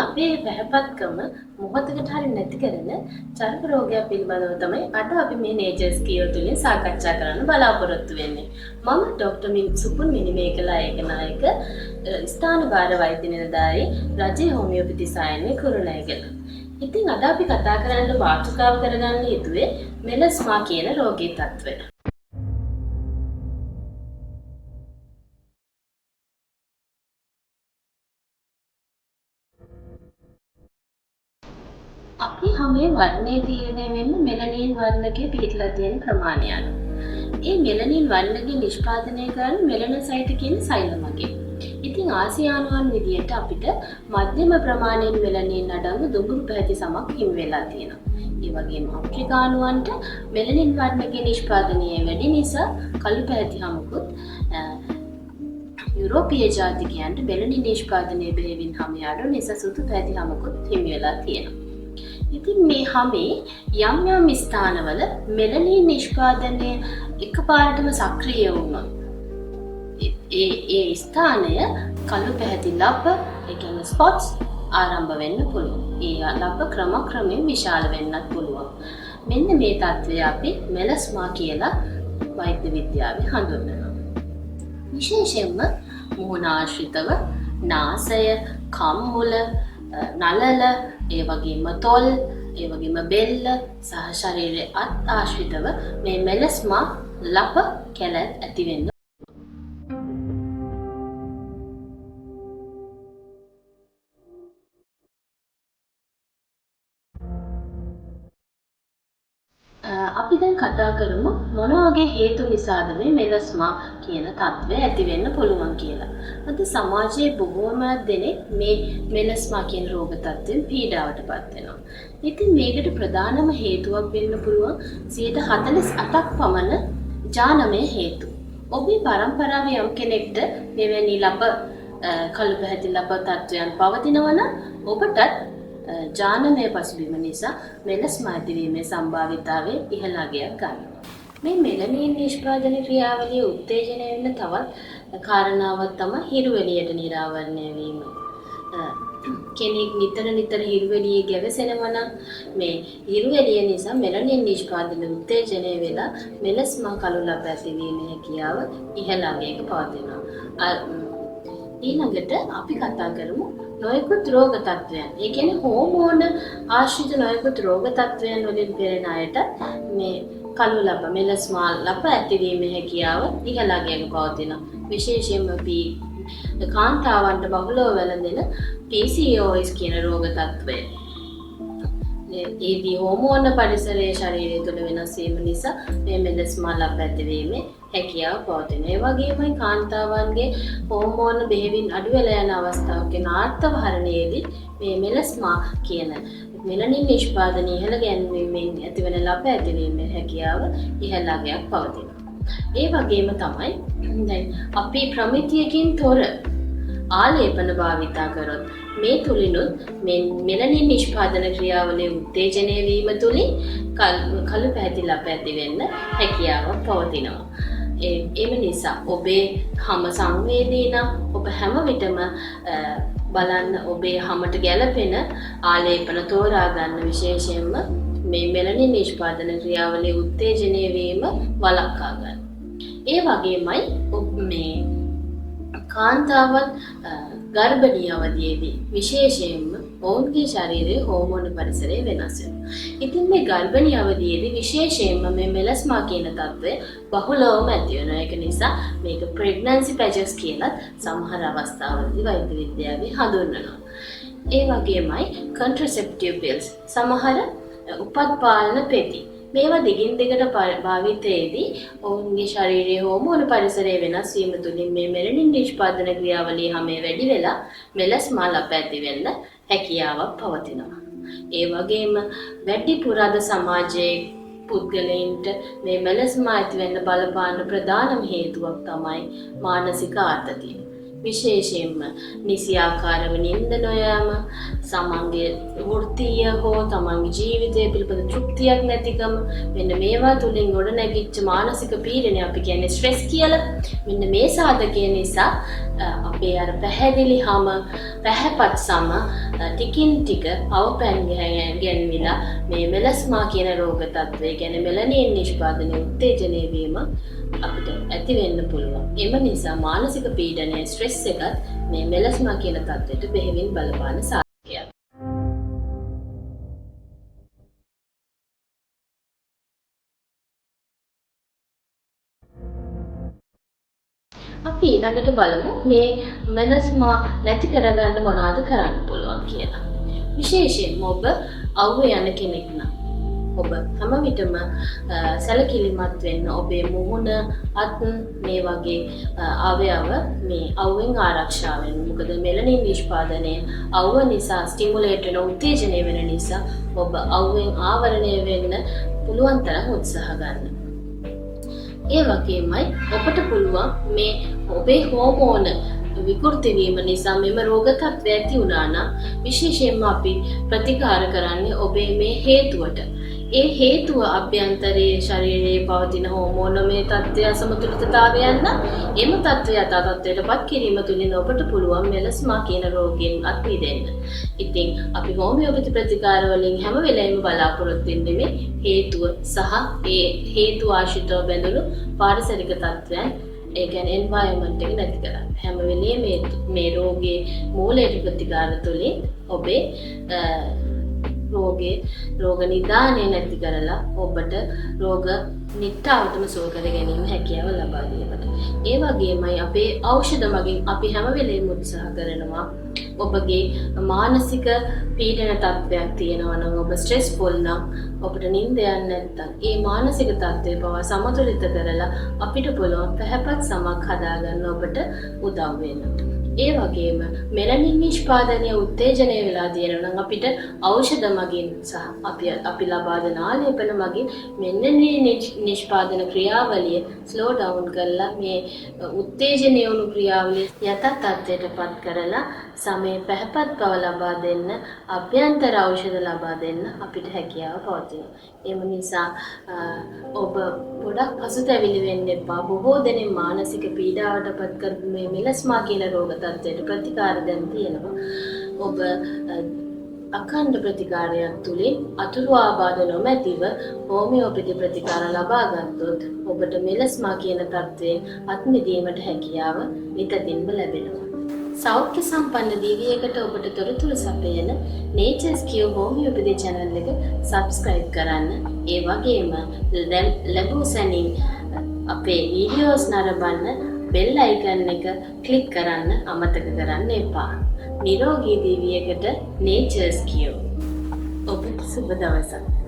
අපේ පැහැපත්කම මොහොතකට හරි නැති කරන චර්ම රෝගයක් පිළිබඳව තමයි අද අපි මේ නේචර්ස් කියෝ තුලින් සාකච්ඡා කරන්න බලාපොරොත්තු වෙන්නේ. මම ડોક્ટર සුපුන් මිනිමේකලා ඒකනායක ස්ථානභාර වෛද්‍ය නිලධාරී රජයේ හෝමියෝපති සායනයේ කුරුණෑගල. ඉතින් අද අපි කතා කරන්න මාතෘකාව කරගන්න හිතුවේ මෙලස්මා කියන රෝගී තත්ත්වය. අපි හැමේ වර්ණයේ තීරණය වෙන්නේ මෙලනින් වර්ණකයේ පිහිටලා තියෙන ප්‍රමාණය අනුව. ඒ මෙලනින් වර්ණකේ නිෂ්පාදනය කරන මෙලනොසයිට් කියන සෛල මගින්. ඉතින් ආසියානුවන් විදියට අපිට මධ්‍යම ප්‍රමාණයෙන් මෙලනින් අඩංගු දුඹුරු පැහැති සමක් හිමි වෙලා තියෙනවා. ඒ වගේම අප්‍රිකානුවන්ට මෙලනින් වර්ණකේ නිෂ්පාදනය වැඩි නිසා කළු පැහැති හමකුත් යුරෝපීය ජාතිකයන්ට මෙලනින් නිෂ්පාදනය බෙහෙවින් හම අඩු නිසා සුදු පැහැති හමකුත් හිමි වෙලා තියෙනවා. ඉතින් මේ හැමේ යම් යම් ස්ථානවල මෙලනින් නිෂ්පාදනය එකපාරටම සක්‍රිය වුණොත් ඒ ස්ථානය කළු පැහැති ලබ්බ ඒ කියන්නේ ස්පොට්ස් ආරම්භ වෙන්න පුළුවන්. ඒ ලබ්බ ක්‍රමක්‍රමයෙන් විශාල වෙන්නත් පුළුවන්. මෙන්න මේ තත්ත්වය අපි මෙලස්මා කියලා වෛද්‍ය විද්‍යාවේ හඳුන්වනවා. විශේෂයෙන්ම මුහුණ ආශ්‍රිතව නාසය, කම්මුල, නළල, ඒ වගේම තොල්, ඒ වගේම බෙල්ල සහ ශරීරයේ අත් ආශ්‍රිතව මේ මෙලස්මා ලප කැලැත් ඇති වෙන්න. අපි දැන් කතා කරමු මොන වගේ හේතු නිසාද මේ මෙලස්මා කියන තත්ත්වය ඇති වෙන්න පුළුවන් කියලා. අද සමාජයේ බොහෝම දෙනෙක් මේ මෙලස්මා කියන රෝග තත්ත්වයෙන් පීඩාවටපත් වෙනවා. ඉතින් මේකට ප්‍රධානම හේතුවක් වෙන්න පුළුවන් 48ක් පමණ ජානමය හේතු. ඔබේ පරම්පරාවේ යම් කෙනෙක්ට මෙවැනි ලබ කළු පැහැති ලබ තත්ත්වයන් පවතිනවා නම් ඔබටත් ජානමය පසුබිම නිසා මෙලස්මා ඇතිවීමේ සම්භාවිතාවය ඉහළ අගයක් ගන්නවා. මේ මෙලනින් නිෂ්පාදන ක්‍රියාවලිය උත්තේජනය වෙන තවත් කාරණාවක් තමයි හිරු එළියට නිරාවරණය වීම. කෙනෙක් නිතර හිරු එළියේ ගැවසෙනවා නම් මේ හිරු එළිය නිසා මෙලනින් නිෂ්පාදන උත්තේජනය වෙලා මෙලස්මා කළු ලබ ඇතිවීමේ හැකියාව ඉහළ අගයක පවතිනවා. ඊළඟට අපි කතා කරමු නොයෙකුත් රෝග තත්ත්වයන්. ඒ කියන්නේ හෝමෝන ආශ්‍රිත නොයෙකුත් රෝග තත්ත්වයන් වලින් පෙළෙන අයට මේ කළු ලබ මෙලස්මා ලබ ඇතිවීමේ හැකියාව ඉහළ අගයක පවතිනවා. විශේෂයෙන්ම කාන්තාවන්ට බහුලව වැළඳෙන PCOS කියන රෝග තත්ත්වය. ඒදී හෝමෝන පරිසරයේ ශරීරය තුළ වෙනස් වීම නිසා මේ මෙලස්මා ලබ ඇතිවීමේ හැකියාව පවතින. ඒ වගේමයි කාන්තාවන්ගේ හෝමෝන බෙහෙවින් අඩු වෙලා යන අවස්ථාවක නාට්‍යවහරණයේදී මේ මෙලස්මා කියන මෙලනින් නිෂ්පාදනය ඉහළ ගැන්වීමෙන් ඇතිවන ලබ ඇතිවීමේ හැකියාව ඉහළ අගයක් පවතිනවා. ඒ වගේම තමයි දැන් අපි ප්‍රමිතියකින් තොර ආලේපන භාවිතා කරොත් මේ තුලිනුත් මෙලනින් නිෂ්පාදන ක්‍රියාවලිය උත්තේජනය වීම තුලින් කළු පැහැති ලබ ඇති වෙන්න හැකියාවක් පවතිනවා. එම නිසා ඔබේ හම සංවේදී නම් ඔබ හැම විටම බලන්න ඔබේ හමට ගැළපෙන ආලේපන තෝරා ගන්න. විශේෂයෙන්ම මේ මෙලනින් නිෂ්පාදන ක්‍රියාවලිය උත්තේජනය වීම වළක්වා ගන්න. ඒ වගේමයි මේ කාන්තාවන් ගර්භණී අවධියේදී විශේෂයෙන්ම ඔවුන්ගේ ශරීරයේ හෝමෝන පරිසරය වෙනස් වෙනවා. ඉතින් මේ ගර්භණී අවධියේදී විශේෂයෙන්ම මේ මෙලස්මා කියන තත්ත්වය බහුලවම ඇති වෙනවා. ඒක නිසා මේක ප්‍රෙග්නන්සි පැජස් කියලා සමහර අවස්ථාවලදී වෛද්‍ය විද්‍යාවේ හඳුන්වනවා. ඒ වගේමයි කොන්ට්‍රසෙප්ටිව් පිල්ස් සමහර උපත්පාලන පෙති මේවා දිගින් දිගට භාවිතයේදී ඔවුන්ගේ ශරීරයේ හෝමෝන පරිසරය වෙනස් වීම තුළින් මේ මෙලනින් නිෂ්පාදන ක්‍රියාවලිය හැමේ වැඩි වෙලා මෙලස්මා ලබ ඇති වෙන්න හැකියාවක් පවතිනවා. ඒ වගේම වැඩිපුර අද සමාජයේ පුද්ගලයන්ට මේ මෙලස්මා ඇති වෙන්න බලපාන ප්‍රධානම හේතුවක් තමයි මානසික ආතතිය. විශේෂයෙන්ම නිසි ආකාරව නිින්ද නොයාම, සමන්ගේ වෘත්තීය හෝ තමන්ගේ ජීවිතය පිළිබඳ තෘප්තියක් නැතිකම, මෙන්න මේවා තුලින් ගොඩනැගිච්ච මානසික පීඩනය අපි කියන්නේ ස්ට්‍රෙස් කියලා. මෙන්න මේ සාධකය නිසා අපේ අර පැහැදිලි හැම පැහැපත් සම ටිකින් ටික අවපැන් ගැන්විලා මේ මෙලස්මා කියන රෝග තත්ත්වය ගැන මෙලනින් නිෂ්පාදනය උත්තේජනය වීම අපිට ඇති වෙන්න පුළුවන්. එම නිසා මානසික පීඩනය ස්ට්‍රෙස් එකත් මේ මෙලස්මා කියන තත්ත්වයට බෙහෙවින් බලපාන සාධකයක්. අපි ඊළඟට බලමු මේ මෙලස්මා නැති කරගන්න මොනවද කරන්න පුළුවන් කියලා. විශේෂයෙන්ම ඔබ අවුවේ යන කෙනෙක් නම් ඔබ හැම විටම සැලකිලිමත් වෙන්න ඔබේ මුහුණ අත් මේ වගේ අවයව මේ අවුවෙන් ආරක්ෂා වෙන්න. මොකද මෙලනින් නිෂ්පාදනය අවුව නිසා ස්ටිමුලේට් වෙන උත්තේජනය වෙන නිසා ඔබ අවුවෙන් ආවරණය වෙන්න පුළුවන් තරම් උත්සාහ ගන්න. ඒ වගේමයි ඔබට පුළුවන් මේ ඔබේ හෝමෝන විකෘති වීම නිසා මෙම රෝග තත්ත්වය ඇති වුණා නම් විශේෂයෙන්ම අපි ප්‍රතිකාර කරන්නේ ඔබේ මේ හේතුවට. ඒ හේතුව අභ්‍යන්තරයේ ශරීරයේ පවතින හෝමෝනමය තත්ත්වය අසමතුලිතතාවයන් නම් එම තත්ත්වය යථා තත්ත්වයටපත් කිරීම තුළින් ඔබට පුළුවන් මෙලස්මා කියන රෝගයෙන් අත් මිදෙන්න. ඉතින් අපි හෝමියෝපති ප්‍රතිකාර වලින් හැම වෙලෙම බලාපොරොත්තු වෙන්නේ මේ හේතුව සහ ඒ හේතු ආශ්‍රිතව බැඳුණු පාරිසරික තත්ත්වයන් ඒ කියන්නේ එන්වයරන්මන්ට් එක නැති කරන්න. හැම වෙලෙම මේ රෝගයේ මූලික ප්‍රතිකාර තුළින් ඔබේ රෝග නිදානය නැති කරලා ඔබට රෝග නිට්ටාවටම සුව කර ගැනීම හැකියාව ලබා දීමට. ඒ වගේමයි අපේ ఔෂධ මගින් අපි හැම වෙලෙම උත්සාහ කරනවා ඔබගේ මානසික පීඩන තත්ත්වයක් තියෙනවා නම් ඔබ ස්ට්‍රෙස්ෆුල් නම් ඔබට නිින්ද යන්නේ නැත්නම් ඒ මානසික තත්ත්වය පවා සමතුලිත කරලා අපිට පුළුවන් පැහැපත් සමක් හදාගන්න ඔබට උදව් වෙනවා. ඒ වගේම මෙලනින් නිෂ්පාදනය උත්තේජනය වෙලා තියෙනවා නම් අපිට ඖෂධ මගින් සහ අපි ලබා දෙන ආලේපන මගින් මෙලනින් නිෂ්පාදන ක්‍රියාවලිය ස්ලෝ ඩවුන් කරලා මේ උත්තේජනය වුණු ක්‍රියාවලිය යථා තත්ත්වයටපත් කරලා සමේ පැහැපත් බව ලබා දෙන්න අභ්‍යන්තර ඖෂධ ලබා දෙන්න අපිට හැකියාව පවතිනවා. එම නිසා ඔබ ගොඩක් පසුතැවිලි වෙන්න එපා. බොහෝ දෙනෙක් මානසික පීඩාවටපත් කර මේ මෙලස්මා කියන රෝග තත්ත්වයට ප්‍රතිකාර දැන් තියෙනවා. ඔබ අඛණ්ඩ ප්‍රතිකාරයක් තුලින් අතුරු ආබාධ නොමැතිව හෝමියෝපති ප්‍රතිකාර ලබා ගත්තොත් ඔබට මෙලස්මා කියන තත්ත්වයෙන් අත් මිදීමට හැකියාව නිතදින්ම ලැබෙනවා. සෞඛ්‍ය සම්පන්න දිවියකට ඔබට තොරතුරු සපයන Nature's Cure හෝමියෝපති channel එක subscribe කරන්න. ඒ වගේම ලැබූ සැනින් අපේ වීඩියෝස් නරඹන්න බෙල් අයිකන් එක ක්ලික් කරන්න අමතක කරන්න එපා. නිරෝගී දිවියකට Nature's Cure. ඔබට සුබ දවසක්.